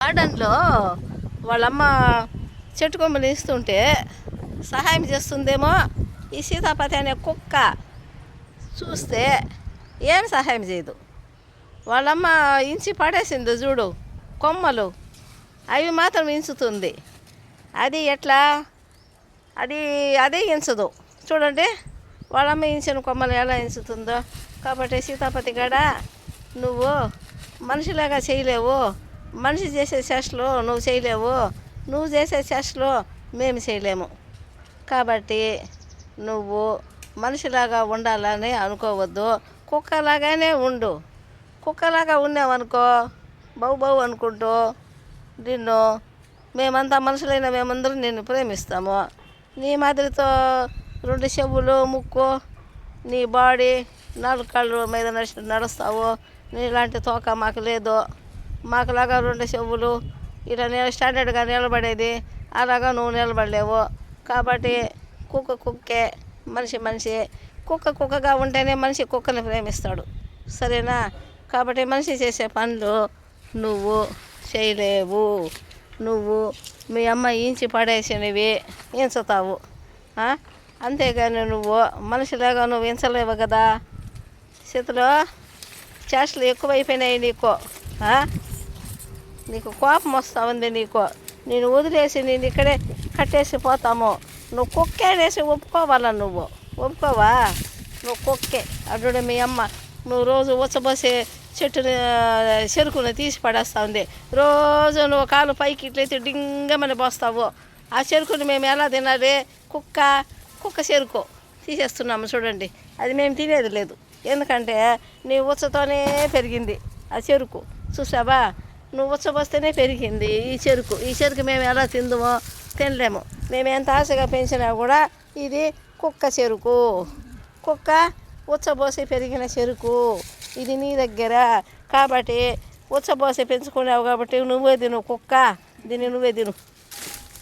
గార్డెన్లో వాళ్ళమ్మ చెట్టు కొమ్మలు ఇస్తుంటే సహాయం చేస్తుందేమో ఈ సీతాపతి అనే కుక్క చూస్తే ఏం సహాయం చేయదు. వాళ్ళమ్మ ఇంచి పడేసింది చూడు కొమ్మలు, అవి మాత్రం ఇంచుతుంది. అది ఎట్లా? అదే ఇంచదు చూడండి. వాళ్ళమ్మ ఇంచిన కొమ్మలు ఎలా ఇంచుతుందో. కాబట్టి సీతాపతి గడ నువ్వు మనిషిలాగా చేయలేవు, మనిషి చేసే చేష్టలు నువ్వు చేయలేవు, నువ్వు చేసే చేష్టలు మేము చేయలేము. కాబట్టి నువ్వు మనిషిలాగా ఉండాలని అనుకోవద్దు, కుక్కలాగానే ఉండు. కుక్కలాగా ఉన్నావనుకో బౌ బౌ అనుకుంటూ నిన్ను మేమంతా మనుషులైన మేమందరం నిన్ను ప్రేమిస్తాము. నీ మాదిరితో 2 చెవులు, ముక్కు, నీ బాడీ 4 కాళ్ళు మీద నడుస్తావు. నీలాంటి తోక మాకు లేదు. మాకులాగా 2 చెవులు ఇలా స్టాండర్డ్గా నిలబడేది అలాగా నువ్వు నిలబడలేవు. కాబట్టి కుక్కే, మనిషి. కుక్కగా ఉంటేనే మనిషి కుక్కని ప్రేమిస్తాడు, సరేనా? కాబట్టి మనిషి చేసే పనులు నువ్వు చేయలేవు. నువ్వు మీ అమ్మ ఇంచి పడేసినవి ఇంచుతావు, అంతేగాని నువ్వు మనిషిలాగా నువ్వు ఇంచలేవు కదా. చేతిలో చేష్టలు ఎక్కువైపోయినాయి నీకు కోపం వస్తూ ఉంది. నేను వదిలేసి నేను ఇక్కడే కట్టేసి పోతాము. నువ్వు కుక్కే అనేసి ఒప్పుకోవాలా? నువ్వు ఒప్పుకోవా? నువ్వు కుక్కే. అడ్డు మీ అమ్మ నువ్వు రోజు ఉచ్చబోసే చెరుకుని తీసి పడేస్తూ ఉంది. రోజు నువ్వు కాలు పైకి ఇట్లయితే డింగమని పోస్తావు. ఆ చెరుకుని మేము ఎలా తినాలి? కుక్క చెరుకు తీసేస్తున్నాము చూడండి. అది మేము తినేది లేదు, ఎందుకంటే నీ ఉచ్చతోనే పెరిగింది ఆ చెరుకు. చూసావా? నువ్వు ఉచ్చబోస్తేనే పెరిగింది ఈ చెరుకు మేము ఎలా తినలేము. మేము ఎంత ఆశగా పెంచినా కూడా ఇది కుక్క చెరుకు. కుక్క ఉచ్చబోసి పెరిగిన చెరుకు ఇది నీ దగ్గర. కాబట్టి ఉచ్చబోసి పెంచుకున్నావు కాబట్టి నువ్వే తిను కుక్క, దీన్ని నువ్వే తిను.